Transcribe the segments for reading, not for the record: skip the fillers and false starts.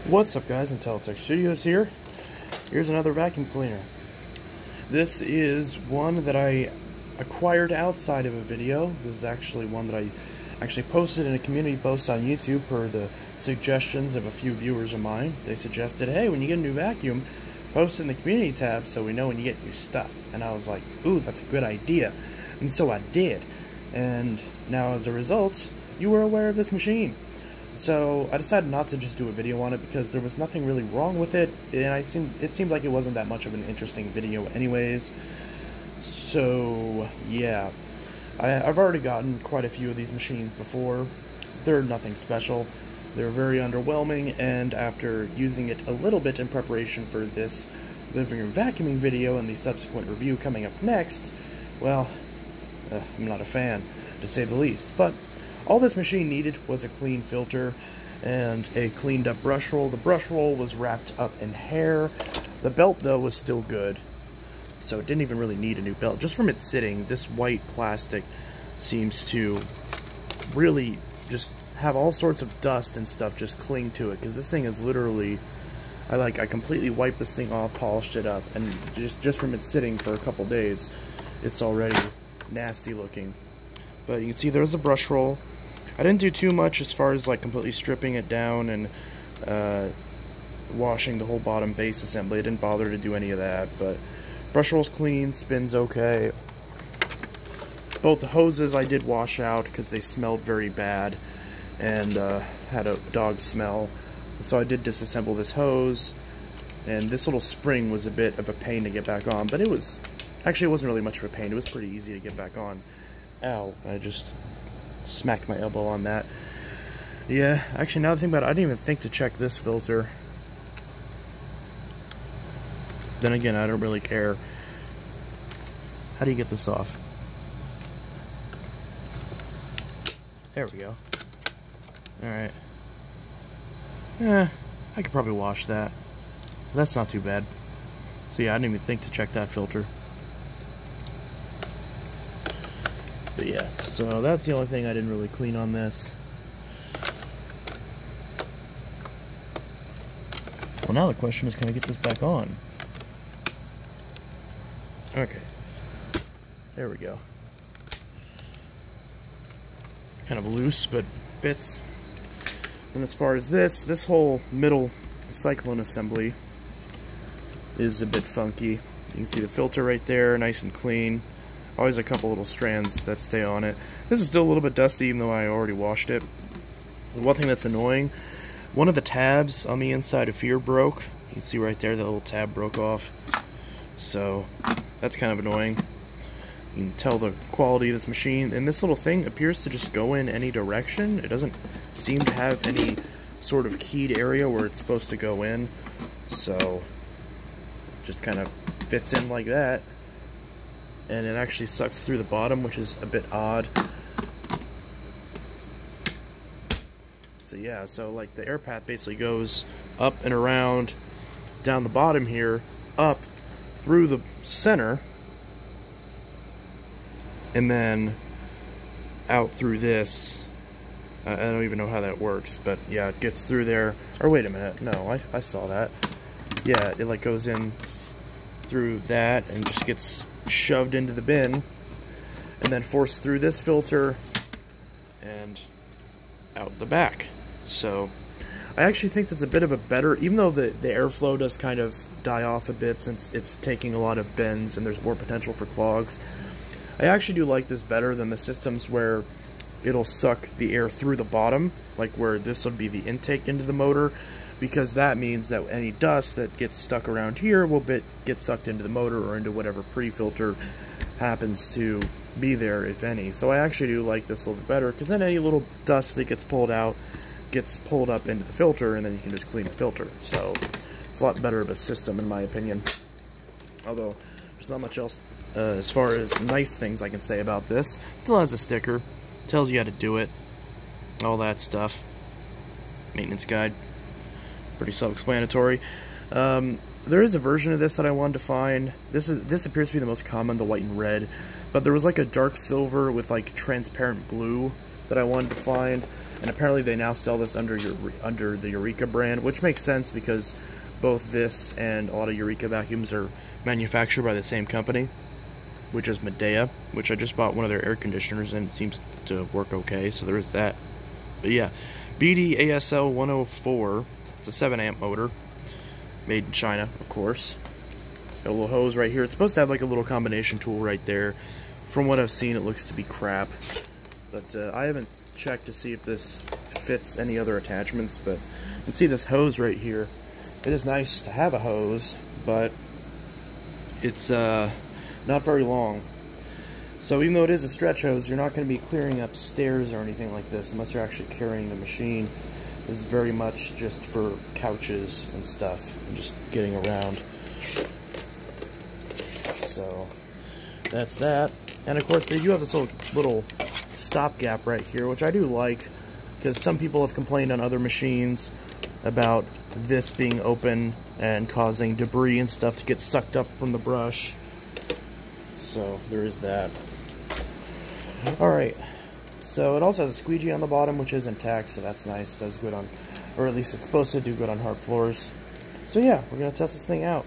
What's up, guys? Intelitech Studios here. Here's another vacuum cleaner. This is one that I acquired outside of a video. This is actually one that I actually posted in a community post on YouTube per the suggestions of a few viewers of mine. They suggested, hey, when you get a new vacuum, post it in the community tab so we know when you get new stuff. And I was like, ooh, that's a good idea. And so I did. And now as a result, you were aware of this machine. So I decided not to just do a video on it because there was nothing really wrong with it, and it seemed like it wasn't that much of an interesting video anyways. So yeah, I've already gotten quite a few of these machines before. They're nothing special. They're very underwhelming, and after using it a little bit in preparation for this living room vacuuming video and the subsequent review coming up next, well, I'm not a fan, to say the least. But all this machine needed was a clean filter and a cleaned up brush roll. The brush roll was wrapped up in hair. The belt, though, was still good, so it didn't even really need a new belt. Just from it sitting, this white plastic seems to really just have all sorts of dust and stuff just cling to it, because this thing is literally, I completely wiped this thing off, polished it up, and just from it sitting for a couple days, it's already nasty looking. But you can see there's a brush roll. I didn't do too much as far as like completely stripping it down and washing the whole bottom base assembly. I didn't bother to do any of that, but brush roll's clean, spins okay. Both the hoses I did wash out because they smelled very bad and had a dog smell. So I did disassemble this hose, and this little spring was a bit of a pain to get back on, but it wasn't really much of a pain. It was pretty easy to get back on. Ow, I just smacked my elbow on that. Yeah, actually, now that I think about it, I didn't even think to check this filter. Then again, I don't really care. How do you get this off? There we go. Alright. Yeah, I could probably wash that. That's not too bad. So yeah, I didn't even think to check that filter. But yeah, so that's the only thing I didn't really clean on this. Well, now the question is, can I get this back on? Okay. There we go. Kind of loose, but fits. And as far as this whole middle cyclone assembly is a bit funky. You can see the filter right there, nice and clean. Always a couple little strands that stay on it. This is still a little bit dusty, even though I already washed it. One thing that's annoying, one of the tabs on the inside of here broke. You can see right there, the little tab broke off. So that's kind of annoying. You can tell the quality of this machine. And this little thing appears to just go in any direction. It doesn't seem to have any sort of keyed area where it's supposed to go in. So just kind of fits in like that. And it actually sucks through the bottom, which is a bit odd. So yeah, so like the air path basically goes up and around, down the bottom here, up through the center, and then out through this. I don't even know how that works, but yeah, it gets through there. Or wait a minute, no, I saw that. Yeah, it like goes in through that and just gets shoved into the bin, and then forced through this filter and out the back. So I actually think that's a bit of a better, even though the airflow does kind of die off a bit since it's taking a lot of bends and there's more potential for clogs, I actually do like this better than the systems where it'll suck the air through the bottom, like where this would be the intake into the motor, because that means that any dust that gets stuck around here will get sucked into the motor or into whatever pre-filter happens to be there, if any. So I actually do like this a little bit better, because then any little dust that gets pulled out gets pulled up into the filter, and then you can just clean the filter. So it's a lot better of a system, in my opinion. Although there's not much else as far as nice things I can say about this. It still has a sticker, tells you how to do it, all that stuff. Maintenance guide. Pretty self-explanatory. There is a version of this that I wanted to find. This appears to be the most common, the white and red, but there was like a dark silver with like transparent blue that I wanted to find. and apparently they now sell this under the Eureka brand, which makes sense because both this and a lot of Eureka vacuums are manufactured by the same company, which is Medea, which I just bought one of their air conditioners and it seems to work okay, so there is that. But yeah, BDASL104, it's a 7 amp motor, made in China, of course. It's got a little hose right here. It's supposed to have like a little combination tool right there. From what I've seen, it looks to be crap, but I haven't checked to see if this fits any other attachments, but you can see this hose right here. It is nice to have a hose, but it's not very long. So even though it is a stretch hose, you're not going to be clearing up stairs or anything like this unless you're actually carrying the machine. This is very much just for couches and stuff and just getting around. So that's that. And of course they do have this little stopgap right here, which I do like, because some people have complained on other machines about this being open and causing debris and stuff to get sucked up from the brush. So there is that. Alright, so it also has a squeegee on the bottom, which is intact, so that's nice. It does good on, or at least it's supposed to do good on hard floors. So yeah, we're going to test this thing out.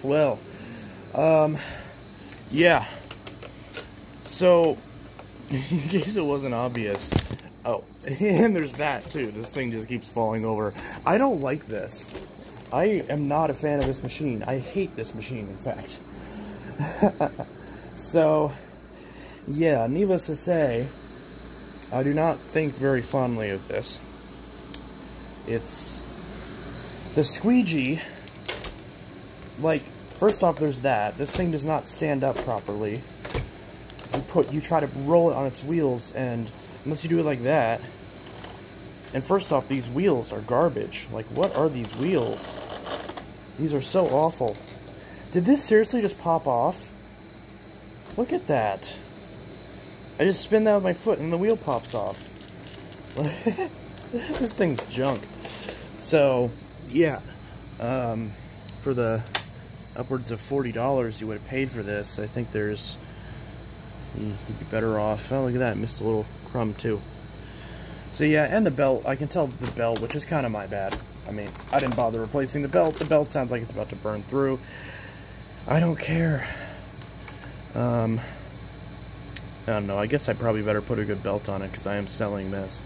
Well, yeah. So, in case it wasn't obvious, oh, and there's that too. This thing just keeps falling over. I don't like this. I am not a fan of this machine. I hate this machine, in fact. So, yeah, needless to say, I do not think very fondly of this. It's the squeegee. Like, first off, there's that. This thing does not stand up properly. You try to roll it on its wheels, and unless you do it like that. And first off, these wheels are garbage. Like, what are these wheels? These are so awful. Did this seriously just pop off? Look at that. I just spin that with my foot, and the wheel pops off. This thing's junk. So, yeah. For the upwards of $40 you would have paid for this, I think there's... You'd be better off. Oh, look at that. Missed a little crumb, too. So, yeah, and the belt. I can tell the belt, which is kind of my bad. I mean, I didn't bother replacing the belt. The belt sounds like it's about to burn through. I don't care. I don't know. I guess I probably better put a good belt on it because I am selling this.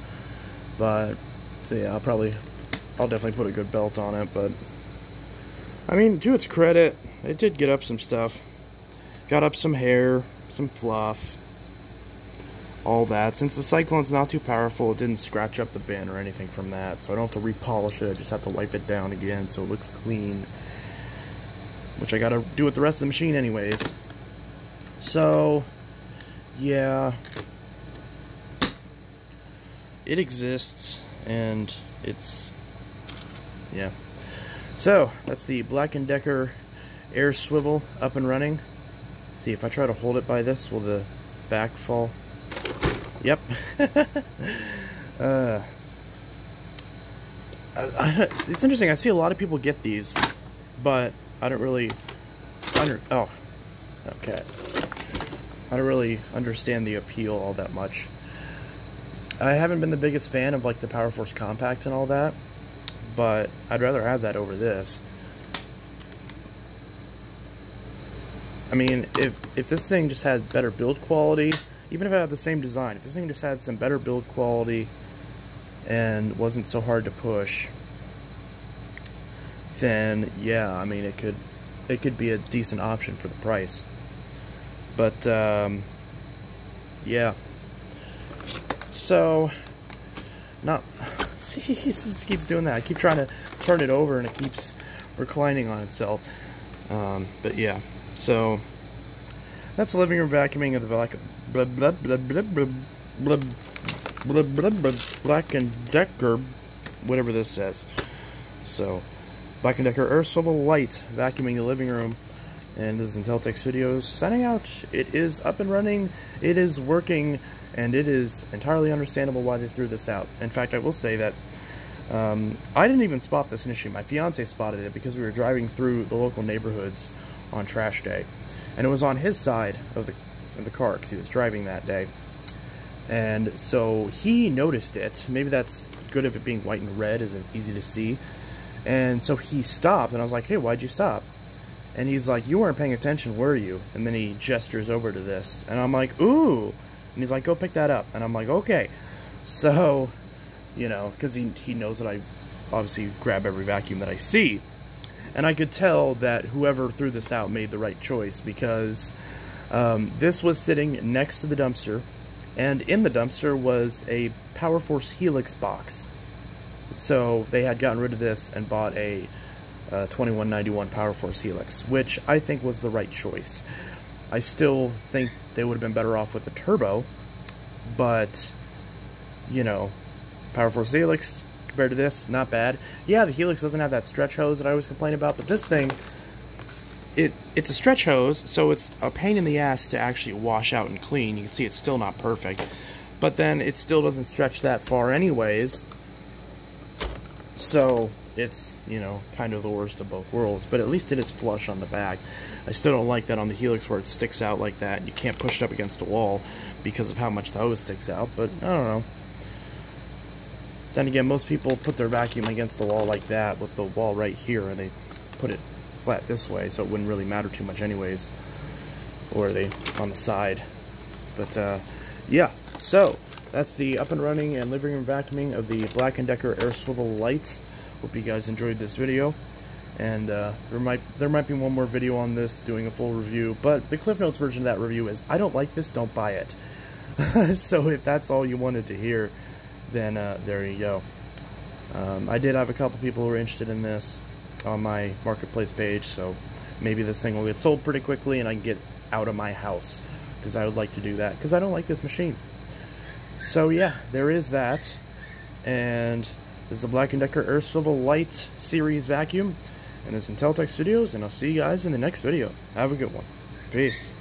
But, so yeah, I'll definitely put a good belt on it. But, I mean, to its credit, it did get up some stuff. Got up some hair, some fluff, all that. Since the Cyclone's not too powerful, it didn't scratch up the bin or anything from that. So I don't have to repolish it. I just have to wipe it down again so it looks clean. Which I gotta do with the rest of the machine anyways. So, yeah. It exists, and it's, yeah. So, that's the Black+Decker AirSwivel up and running. Let's see, if I try to hold it by this, will the back fall? Yep. It's interesting. I see a lot of people get these, but I don't really okay. I don't really understand the appeal all that much. I haven't been the biggest fan of like the Power Force Compact and all that, but I'd rather have that over this. I mean, if this thing just had better build quality, even if it had the same design, if this thing just had some better build quality and wasn't so hard to push, then yeah, I mean, it could be a decent option for the price. But yeah. So, see, it just keeps doing that. I keep trying to turn it over and it keeps reclining on itself. But yeah, so that's the living room vacuuming of the Black+Decker, whatever this says. So, Black+Decker AirSwivel Lite vacuuming the living room. And this is Inteltech Studios signing out. It is up and running, it is working, and it is entirely understandable why they threw this out. In fact, I will say that I didn't even spot this initially. My fiance spotted it because we were driving through the local neighborhoods on trash day. And it was on his side of the car because he was driving that day. And so he noticed it. Maybe that's good of it being white and red, as it's easy to see. And so he stopped, and I was like, hey, why'd you stop? And he's like, you weren't paying attention, were you? And then he gestures over to this. And I'm like, ooh. And he's like, go pick that up. And I'm like, okay. So, you know, because he knows that I obviously grab every vacuum that I see. And I could tell that whoever threw this out made the right choice, because this was sitting next to the dumpster. And in the dumpster was a Power Force Helix box. So they had gotten rid of this and bought a 2191 Power Force Helix, which I think was the right choice. I still think they would have been better off with the turbo, but, you know, Power Force Helix compared to this, not bad. Yeah, the Helix doesn't have that stretch hose that I always complain about, but this thing, it's a stretch hose, so it's a pain in the ass to actually wash out and clean. You can see it's still not perfect, but then it still doesn't stretch that far anyways, so it's, you know, kind of the worst of both worlds, but at least it is flush on the back. I still don't like that on the Helix where it sticks out like that. You can't push it up against a wall because of how much the hose sticks out, but I don't know. Then again, most people put their vacuum against the wall like that with the wall right here, and they put it flat this way, so it wouldn't really matter too much anyways. Or are they on the side? But yeah, so that's the up and running and living room vacuuming of the Black+Decker AirSwivel Lite. Hope you guys enjoyed this video, and there might be one more video on this doing a full review, but the Cliff Notes version of that review is, I don't like this, don't buy it. So if that's all you wanted to hear, then there you go. I did have a couple people who were interested in this on my marketplace page, so maybe this thing will get sold pretty quickly and I can get out of my house, because I would like to do that, because I don't like this machine. So yeah, there is that, and this is the Black+Decker AirSwivel Lite series vacuum, and this is Inteltech Studios, and I'll see you guys in the next video. Have a good one. Peace.